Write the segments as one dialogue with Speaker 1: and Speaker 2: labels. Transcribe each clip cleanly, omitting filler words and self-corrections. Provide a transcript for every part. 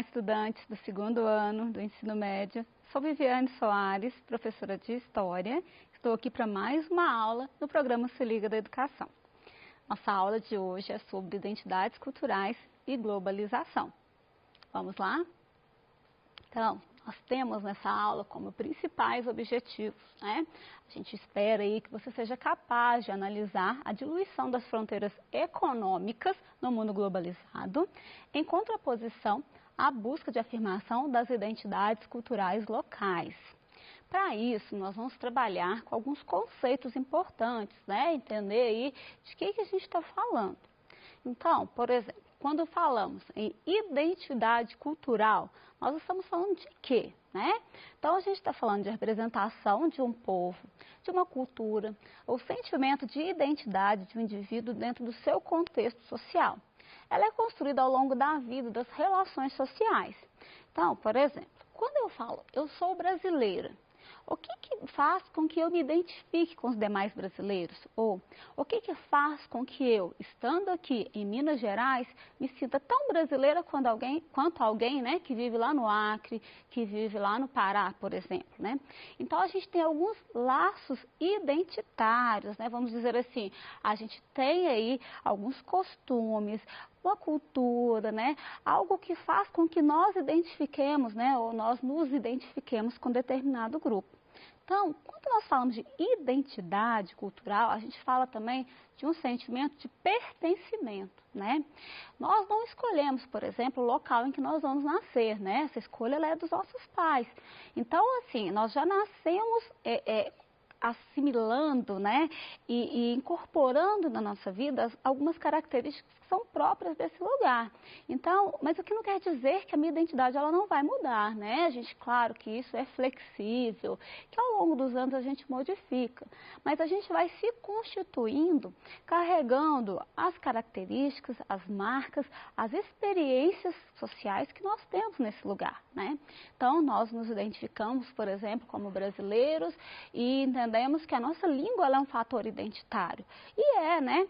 Speaker 1: Olá, estudantes do segundo ano do ensino médio. Sou Viviane Soares, professora de História. Estou aqui para mais uma aula no programa Se Liga da Educação. Nossa aula de hoje é sobre identidades culturais e globalização. Vamos lá? Então, nós temos nessa aula como principais objetivos, né? A gente espera aí que você seja capaz de analisar a diluição das fronteiras econômicas no mundo globalizado, em contraposição à busca de afirmação das identidades culturais locais. Para isso, nós vamos trabalhar com alguns conceitos importantes, né? Entender aí de que a gente está falando. Então, por exemplo, quando falamos em identidade cultural, nós estamos falando de quê, né? Então, a gente está falando de representação de um povo, de uma cultura, o sentimento de identidade de um indivíduo dentro do seu contexto social. Ela é construída ao longo da vida, das relações sociais. Então, por exemplo, quando eu falo, eu sou brasileira, o que faz com que eu me identifique com os demais brasileiros? Ou o que faz com que eu, estando aqui em Minas Gerais, me sinta tão brasileira quanto alguém, né, que vive lá no Acre, que vive lá no Pará, por exemplo, né? Então, a gente tem alguns laços identitários, né? Vamos dizer assim, a gente tem aí alguns costumes, uma cultura, né? Algo que faz com que nós identifiquemos, né? Ou nós nos identifiquemos com determinado grupo. Então, quando nós falamos de identidade cultural, a gente fala também de um sentimento de pertencimento, né? Nós não escolhemos, por exemplo, o local em que nós vamos nascer, né? Essa escolha ela é dos nossos pais. Então, assim, nós já nascemos assimilando, né, e incorporando na nossa vida algumas características que são próprias desse lugar. Então, mas o que não quer dizer que a minha identidade ela não vai mudar, né? A gente, claro que isso é flexível, que ao longo dos anos a gente modifica, mas a gente vai se constituindo, carregando as características, as marcas, as experiências sociais que nós temos nesse lugar, né? Então, nós nos identificamos, por exemplo, como brasileiros e entendemos que a nossa língua ela é um fator identitário. E né?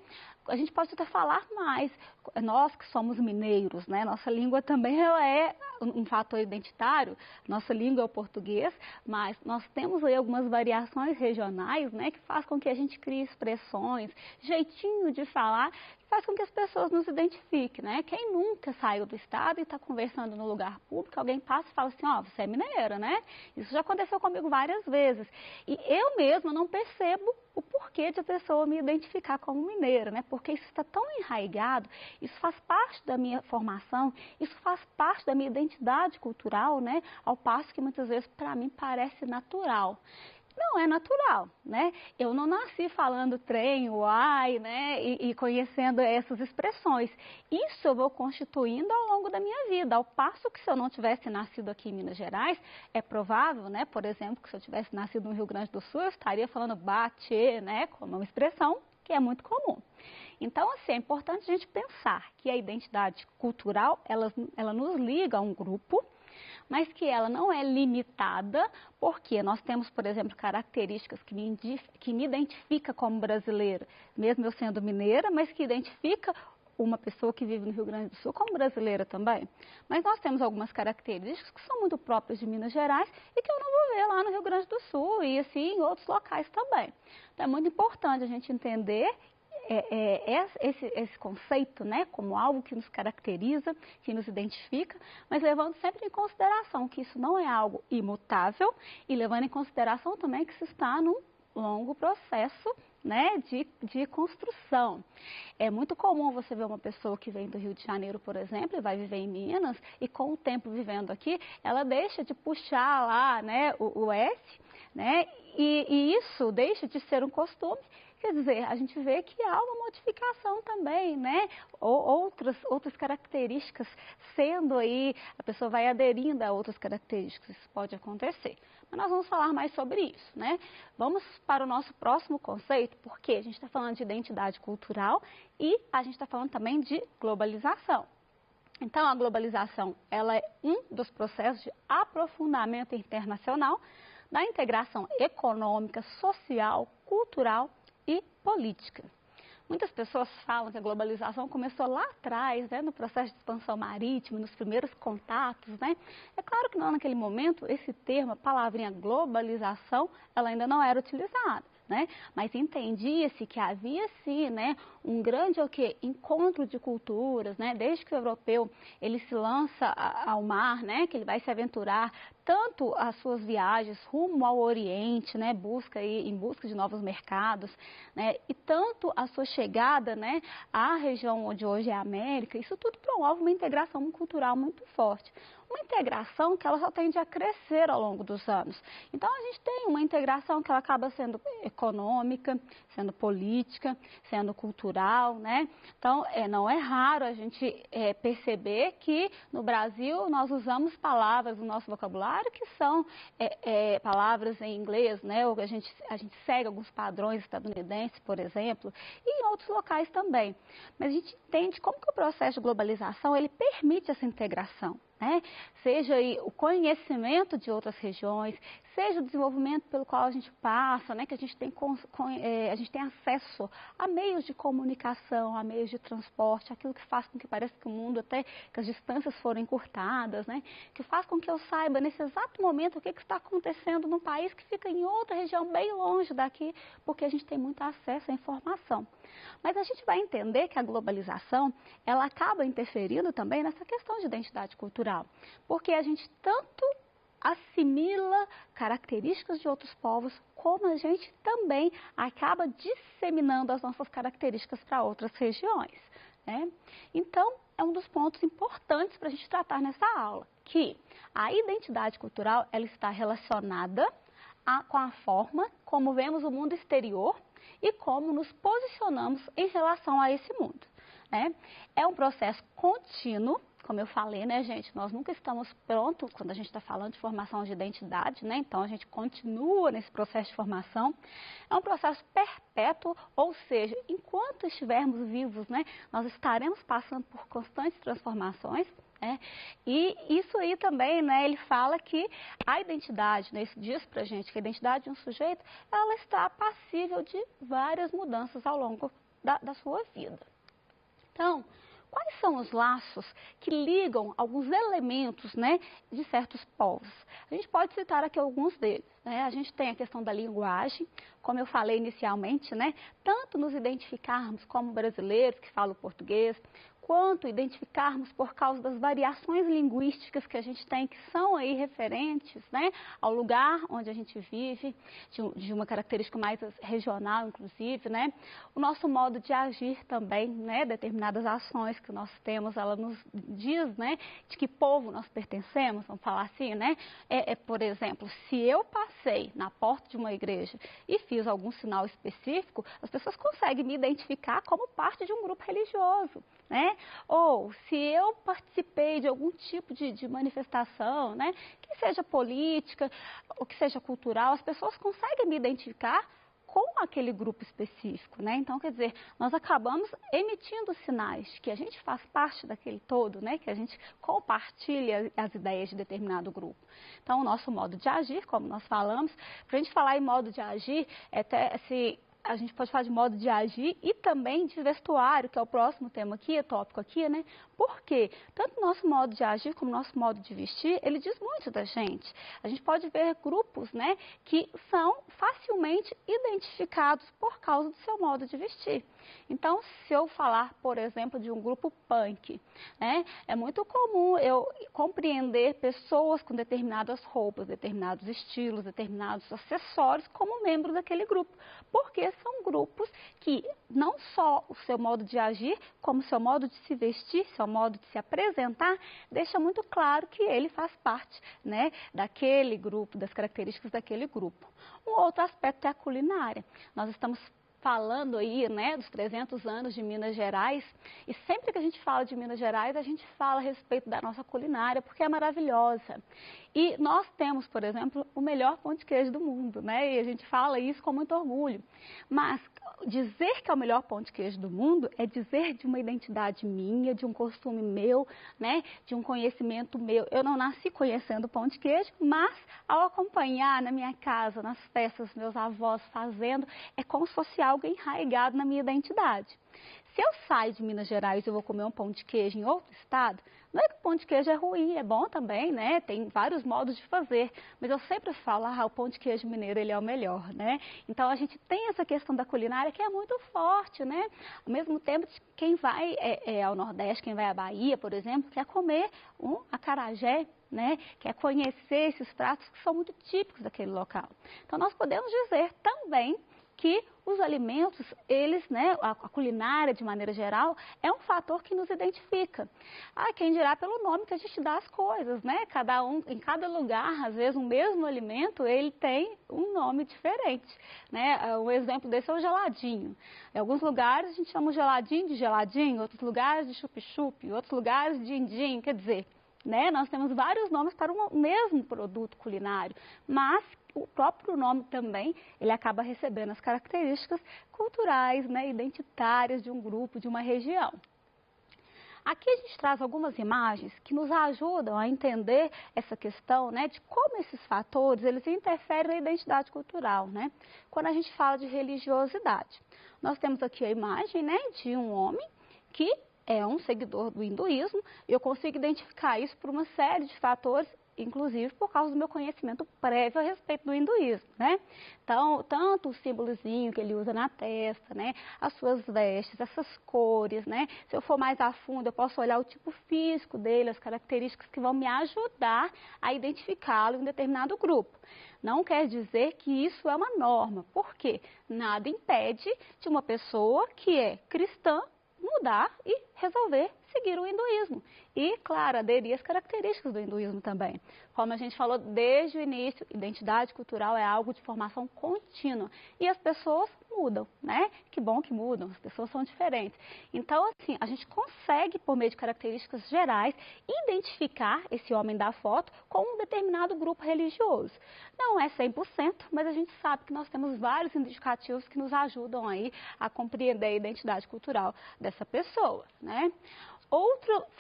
Speaker 1: A gente pode até falar mais, nós que somos mineiros, né? Nossa língua também ela é um fator identitário, nossa língua é o português, mas nós temos aí algumas variações regionais, né? Que faz com que a gente crie expressões, jeitinho de falar, que faz com que as pessoas nos identifiquem, né? Quem nunca saiu do estado e está conversando no lugar público, alguém passa e fala assim, ó, você é mineira, né? Isso já aconteceu comigo várias vezes. E eu mesma não percebo o porquê de a pessoa me identificar como mineira, né? Porque isso está tão enraizado, isso faz parte da minha formação, isso faz parte da minha identidade cultural, né? Ao passo que muitas vezes para mim parece natural. Não é natural, né? Eu não nasci falando trem, uai, né? E conhecendo essas expressões. Isso eu vou constituindo ao longo da minha vida. Ao passo que se eu não tivesse nascido aqui em Minas Gerais, é provável, né? Por exemplo, que se eu tivesse nascido no Rio Grande do Sul, eu estaria falando bate, né? Como uma expressão que é muito comum. Então, assim, é importante a gente pensar que a identidade cultural, ela nos liga a um grupo, mas que ela não é limitada, porque nós temos, por exemplo, características que me identifica como brasileira, mesmo eu sendo mineira, mas que identifica uma pessoa que vive no Rio Grande do Sul como brasileira também. Mas nós temos algumas características que são muito próprias de Minas Gerais e que eu não vou ver lá no Rio Grande do Sul e assim em outros locais também. Então é muito importante a gente entender esse conceito, né, como algo que nos caracteriza, que nos identifica, mas levando sempre em consideração que isso não é algo imutável e levando em consideração também que isso está num longo processo, né, de construção. É muito comum você ver uma pessoa que vem do Rio de Janeiro, por exemplo, e vai viver em Minas, e com o tempo vivendo aqui, ela deixa de puxar lá, né, o S, né, e isso deixa de ser um costume. Quer dizer, a gente vê que há uma modificação também, né? Outras características sendo aí, a pessoa vai aderindo a outras características, isso pode acontecer. Mas nós vamos falar mais sobre isso, né? Vamos para o nosso próximo conceito, porque a gente está falando de identidade cultural e a gente está falando também de globalização. Então, a globalização, ela é um dos processos de aprofundamento internacional da integração econômica, social, cultural e política. Muitas pessoas falam que a globalização começou lá atrás, né, no processo de expansão marítima, nos primeiros contatos, né? É claro que não, naquele momento, esse termo, a palavrinha globalização, ela ainda não era utilizada. Né? Mas entendia-se que havia sim, né, um grande encontro de culturas, né? Desde que o europeu ele se lança ao mar, né, que ele vai se aventurar tanto as suas viagens rumo ao Oriente, né, em busca de novos mercados, né, e tanto a sua chegada, né, à região onde hoje é a América, isso tudo promove uma integração cultural muito forte. Uma integração que ela só tende a crescer ao longo dos anos. Então, a gente tem uma integração que ela acaba sendo econômica, sendo política, sendo cultural, né? Então, não é raro a gente perceber que no Brasil nós usamos palavras no nosso vocabulário que são palavras em inglês, né? Ou a gente segue alguns padrões estadunidenses, por exemplo, e em outros locais também. Mas a gente entende como que o processo de globalização ele permite essa integração. Né? Seja aí o conhecimento de outras regiões, seja o desenvolvimento pelo qual a gente passa, né? Que a gente tem acesso a meios de comunicação, a meios de transporte, aquilo que faz com que pareça que o mundo, até que as distâncias foram encurtadas, né? Que faz com que eu saiba nesse exato momento o que está acontecendo num país que fica em outra região bem longe daqui, porque a gente tem muito acesso à informação. Mas a gente vai entender que a globalização, ela acaba interferindo também nessa questão de identidade cultural, porque a gente tanto assimila características de outros povos, como a gente também acaba disseminando as nossas características para outras regiões. Né? Então, é um dos pontos importantes para a gente tratar nessa aula, que a identidade cultural ela está relacionada com a forma como vemos o mundo exterior e como nos posicionamos em relação a esse mundo. Né? É um processo contínuo, como eu falei, né, gente? Nós nunca estamos prontos quando a gente está falando de formação de identidade, né? Então a gente continua nesse processo de formação. É um processo perpétuo, ou seja, enquanto estivermos vivos, né, nós estaremos passando por constantes transformações. E isso aí também, né, ele fala que a identidade, né, isso diz pra gente que a identidade de um sujeito, ela está passível de várias mudanças ao longo da sua vida. Então, quais são os laços que ligam alguns elementos, né, de certos povos? A gente pode citar aqui alguns deles. Né? A gente tem a questão da linguagem, como eu falei inicialmente, né, tanto nos identificarmos como brasileiros que falam português, quanto identificarmos por causa das variações linguísticas que a gente tem, que são aí referentes, né, ao lugar onde a gente vive, de uma característica mais regional, inclusive, né, o nosso modo de agir também, né, determinadas ações que nós temos, ela nos diz, né, de que povo nós pertencemos, vamos falar assim, né, por exemplo, se eu passei na porta de uma igreja e fiz algum sinal específico, as pessoas conseguem me identificar como parte de um grupo religioso. Né? Ou se eu participei de algum tipo de manifestação, né, que seja política ou que seja cultural, as pessoas conseguem me identificar com aquele grupo específico, né? Então, quer dizer, nós acabamos emitindo sinais que a gente faz parte daquele todo, né? Que a gente compartilha as ideias de determinado grupo. Então, o nosso modo de agir, como nós falamos, para a gente falar em modo de agir, a gente pode falar de modo de agir e também de vestuário, que é o próximo tema aqui, tópico aqui, né? Por quê? Tanto o nosso modo de agir como o nosso modo de vestir, ele diz muito da gente. A gente pode ver grupos, né, que são facilmente identificados por causa do seu modo de vestir. Então, se eu falar, por exemplo, de um grupo punk, né, é muito comum eu compreender pessoas com determinadas roupas, determinados estilos, determinados acessórios como membros daquele grupo, porque são grupos que não só o seu modo de agir, como o seu modo de se vestir, seu modo de se apresentar, deixa muito claro que ele faz parte, né, daquele grupo, das características daquele grupo. Um outro aspecto é a culinária. Nós estamos falando aí, né, dos 300 anos de Minas Gerais, e sempre que a gente fala de Minas Gerais, a gente fala a respeito da nossa culinária, porque é maravilhosa. E nós temos, por exemplo, o melhor pão de queijo do mundo, né, e a gente fala isso com muito orgulho. Mas dizer que é o melhor pão de queijo do mundo é dizer de uma identidade minha, de um costume meu, né, de um conhecimento meu. Eu não nasci conhecendo pão de queijo, mas ao acompanhar na minha casa, nas festas, meus avós fazendo, é como se fosse algo enraizado na minha identidade. Se eu saio de Minas Gerais e eu vou comer um pão de queijo em outro estado, não é que o pão de queijo é ruim, é bom também, né? Tem vários modos de fazer, mas eu sempre falo, o pão de queijo mineiro, ele é o melhor, né? Então, a gente tem essa questão da culinária que é muito forte, né? Ao mesmo tempo, quem vai ao Nordeste, quem vai à Bahia, por exemplo, quer comer um acarajé, né? Quer conhecer esses pratos que são muito típicos daquele local. Então, nós podemos dizer também que os alimentos, eles, né, a culinária de maneira geral, é um fator que nos identifica. Quem dirá pelo nome que a gente dá às coisas, né? Em cada lugar, às vezes, o mesmo alimento, ele tem um nome diferente, né? Um exemplo desse é o geladinho. Em alguns lugares a gente chama o geladinho de geladinho, outros lugares de chup-chup, outros lugares de indim, quer dizer, né? Nós temos vários nomes para o mesmo produto culinário, mas o próprio nome também, ele acaba recebendo as características culturais, né, identitárias de um grupo, de uma região. Aqui a gente traz algumas imagens que nos ajudam a entender essa questão, né, de como esses fatores, eles interferem na identidade cultural, né? Quando a gente fala de religiosidade. Nós temos aqui a imagem, né, de um homem que é um seguidor do hinduísmo, e eu consigo identificar isso por uma série de fatores, inclusive por causa do meu conhecimento prévio a respeito do hinduísmo, né? Então, tanto o símbolozinho que ele usa na testa, né? As suas vestes, essas cores, né? Se eu for mais a fundo, eu posso olhar o tipo físico dele, as características que vão me ajudar a identificá-lo em um determinado grupo. Não quer dizer que isso é uma norma, porque nada impede de uma pessoa que é cristã mudar e resolver seguir o hinduísmo. E, claro, aderir às características do hinduísmo também. Como a gente falou desde o início, identidade cultural é algo de formação contínua. E as pessoas mudam, né? Que bom que mudam, as pessoas são diferentes. Então, assim, a gente consegue, por meio de características gerais, identificar esse homem da foto com um determinado grupo religioso. Não é 100%, mas a gente sabe que nós temos vários indicativos que nos ajudam aí a compreender a identidade cultural dessa pessoa, né?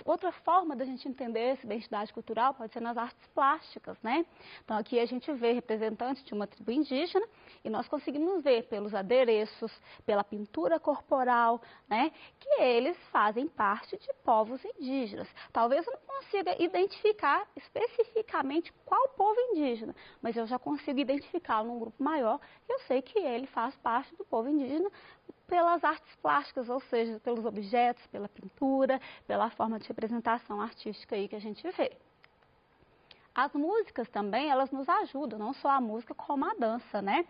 Speaker 1: Outra forma da gente entender essa identidade cultural pode ser nas artes plásticas, né? Então, aqui a gente vê representantes de uma tribo indígena e nós conseguimos ver pelos adereços, pela pintura corporal, né? Que eles fazem parte de povos indígenas. Talvez eu não consiga identificar especificamente qual povo indígena, mas eu já consigo identificá-lo num grupo maior e eu sei que ele faz parte do povo indígena pelas artes plásticas, ou seja, pelos objetos, pela pintura, pela forma de representação artística aí que a gente vê. As músicas também, elas nos ajudam, não só a música como a dança, né?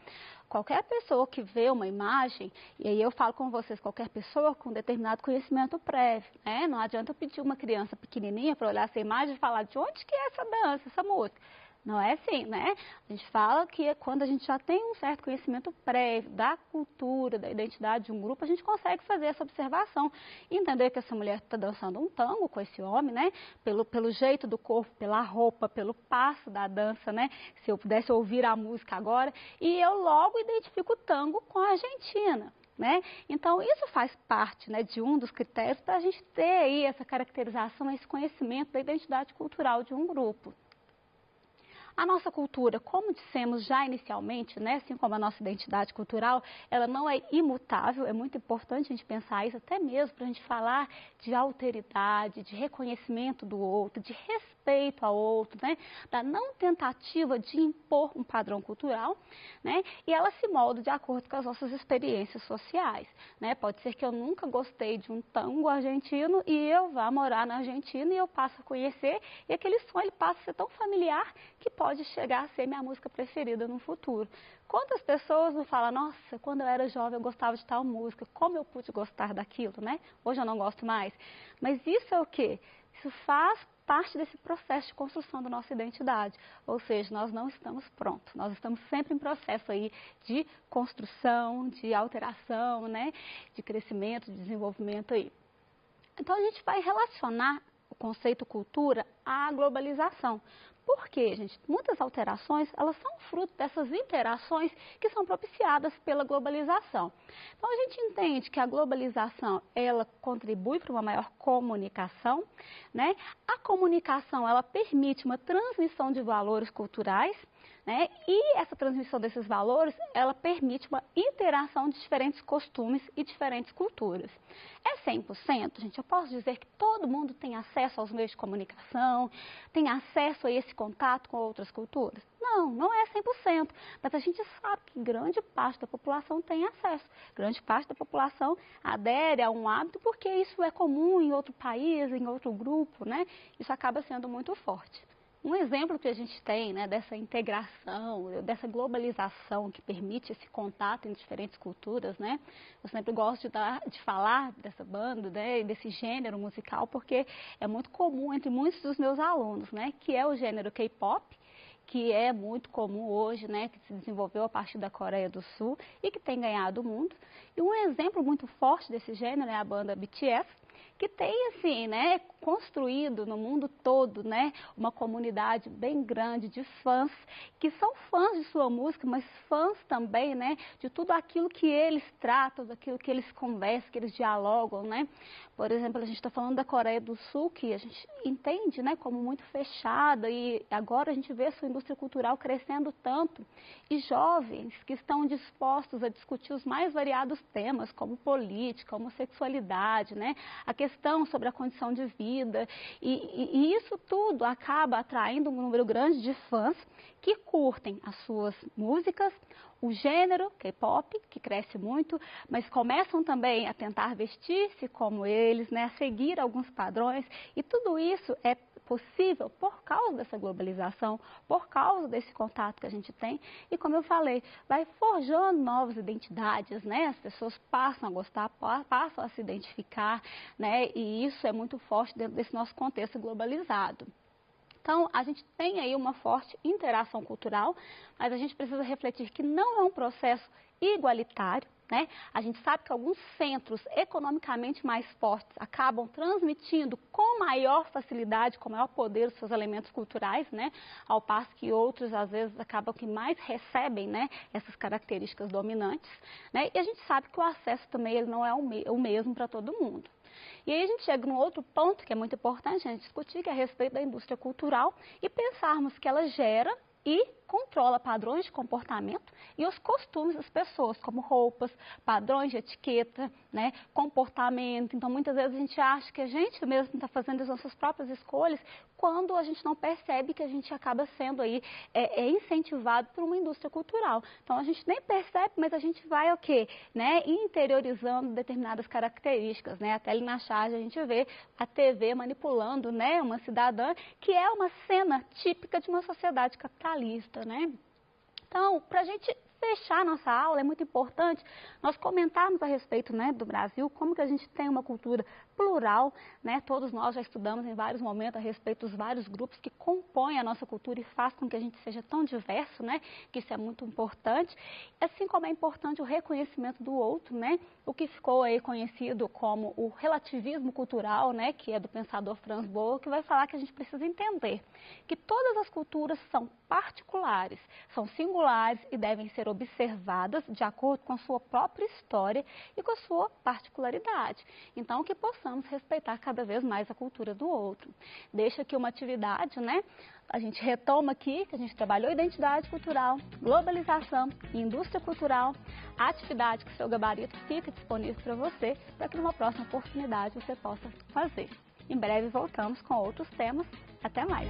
Speaker 1: Qualquer pessoa que vê uma imagem, e aí eu falo com vocês, qualquer pessoa com determinado conhecimento prévio, né? Não adianta eu pedir uma criança pequenininha para olhar essa imagem e falar de onde que é essa dança, essa música. Não é assim, né? A gente fala que quando a gente já tem um certo conhecimento prévio da cultura, da identidade de um grupo, a gente consegue fazer essa observação e entender que essa mulher está dançando um tango com esse homem, né? Pelo jeito do corpo, pela roupa, pelo passo da dança, né? Se eu pudesse ouvir a música agora, e eu logo identifico o tango com a Argentina. Né? Então, isso faz parte, né, de um dos critérios para a gente ter aí essa caracterização, esse conhecimento da identidade cultural de um grupo. A nossa cultura, como dissemos já inicialmente, né, assim como a nossa identidade cultural, ela não é imutável, é muito importante a gente pensar isso, até mesmo para a gente falar de alteridade, de reconhecimento do outro, de respeito ao outro, né, da não tentativa de impor um padrão cultural, né, e ela se molda de acordo com as nossas experiências sociais, né. Pode ser que eu nunca gostei de um tango argentino e eu vá morar na Argentina e eu passo a conhecer, e aquele som ele passa a ser tão familiar que pode chegar a ser minha música preferida no futuro. Quantas pessoas me falam, nossa, quando eu era jovem eu gostava de tal música, como eu pude gostar daquilo, né? Hoje eu não gosto mais. Mas isso é o quê? Isso faz parte desse processo de construção da nossa identidade. Ou seja, nós não estamos prontos, nós estamos sempre em processo aí de construção, de alteração, né? De crescimento, de desenvolvimento aí. Então a gente vai relacionar o conceito cultura à globalização. Por quê, gente? Muitas alterações, elas são fruto dessas interações que são propiciadas pela globalização. Então, a gente entende que a globalização, ela contribui para uma maior comunicação, né? A comunicação, ela permite uma transmissão de valores culturais, né? E essa transmissão desses valores, ela permite uma interação de diferentes costumes e diferentes culturas. É 100%, gente? Eu posso dizer que todo mundo tem acesso aos meios de comunicação, tem acesso a esse contato com outras culturas? Não, não é 100%, mas a gente sabe que grande parte da população tem acesso. Grande parte da população adere a um hábito porque isso é comum em outro país, em outro grupo, né? Isso acaba sendo muito forte. Um exemplo que a gente tem, né, dessa integração, dessa globalização que permite esse contato em diferentes culturas, né? Eu sempre gosto de falar dessa banda, né, desse gênero musical, porque é muito comum entre muitos dos meus alunos, né, que é o gênero K-pop, que é muito comum hoje, né, que se desenvolveu a partir da Coreia do Sul e que tem ganhado o mundo. E um exemplo muito forte desse gênero é a banda BTS, que tem, assim, né, construído no mundo todo, né, uma comunidade bem grande de fãs, que são fãs de sua música, mas fãs também, né, de tudo aquilo que eles tratam, daquilo que eles conversam, que eles dialogam, né. Por exemplo, a gente está falando da Coreia do Sul, que a gente entende, né, como muito fechada, e agora a gente vê a sua indústria cultural crescendo tanto, e jovens que estão dispostos a discutir os mais variados temas, como política, homossexualidade, né, a questão sobre a condição de vida, e isso tudo acaba atraindo um número grande de fãs que curtem as suas músicas, o gênero K-pop, que cresce muito, mas começam também a tentar vestir-se como eles, né, a seguir alguns padrões, e tudo isso é possível por causa dessa globalização, por causa desse contato que a gente tem, e como eu falei, vai forjando novas identidades, né, as pessoas passam a gostar, passam a se identificar, né, e isso é muito forte dentro desse nosso contexto globalizado. Então, a gente tem aí uma forte interação cultural, mas a gente precisa refletir que não é um processo igualitário, né? A gente sabe que alguns centros economicamente mais fortes acabam transmitindo com maior facilidade, com maior poder os seus elementos culturais, né? Ao passo que outros, às vezes, acabam que mais recebem, né, essas características dominantes, né? E a gente sabe que o acesso também ele não é o mesmo para todo mundo. E aí a gente chega num outro ponto que é muito importante a gente discutir, que é a respeito da indústria cultural e pensarmos que ela gera e controla padrões de comportamento e os costumes das pessoas, como roupas, padrões de etiqueta, né, comportamento. Então, muitas vezes a gente acha que a gente mesmo está fazendo as nossas próprias escolhas, quando a gente não percebe que a gente acaba sendo aí incentivado por uma indústria cultural. Então, a gente nem percebe, mas a gente vai o quê? Né, interiorizando determinadas características, né? Até ali na charge a gente vê a TV manipulando, né, uma cidadã, que é uma cena típica de uma sociedade capitalista, né? Então, para a gente fechar nossa aula, é muito importante nós comentarmos a respeito, né, do Brasil, como que a gente tem uma cultura plural, né? Todos nós já estudamos em vários momentos a respeito dos vários grupos que compõem a nossa cultura e faz com que a gente seja tão diverso, né? Que isso é muito importante. Assim como é importante o reconhecimento do outro, né? O que ficou aí conhecido como o relativismo cultural, né? Que é do pensador Franz Boas, que vai falar que a gente precisa entender que todas as culturas são particulares, são singulares e devem ser observadas de acordo com a sua própria história e com a sua particularidade. Então, que possamos respeitar cada vez mais a cultura do outro. Deixa aqui uma atividade, né? A gente retoma aqui que a gente trabalhou identidade cultural, globalização e indústria cultural. A atividade que o seu gabarito fica disponível para você, para que numa próxima oportunidade você possa fazer. Em breve voltamos com outros temas. Até mais!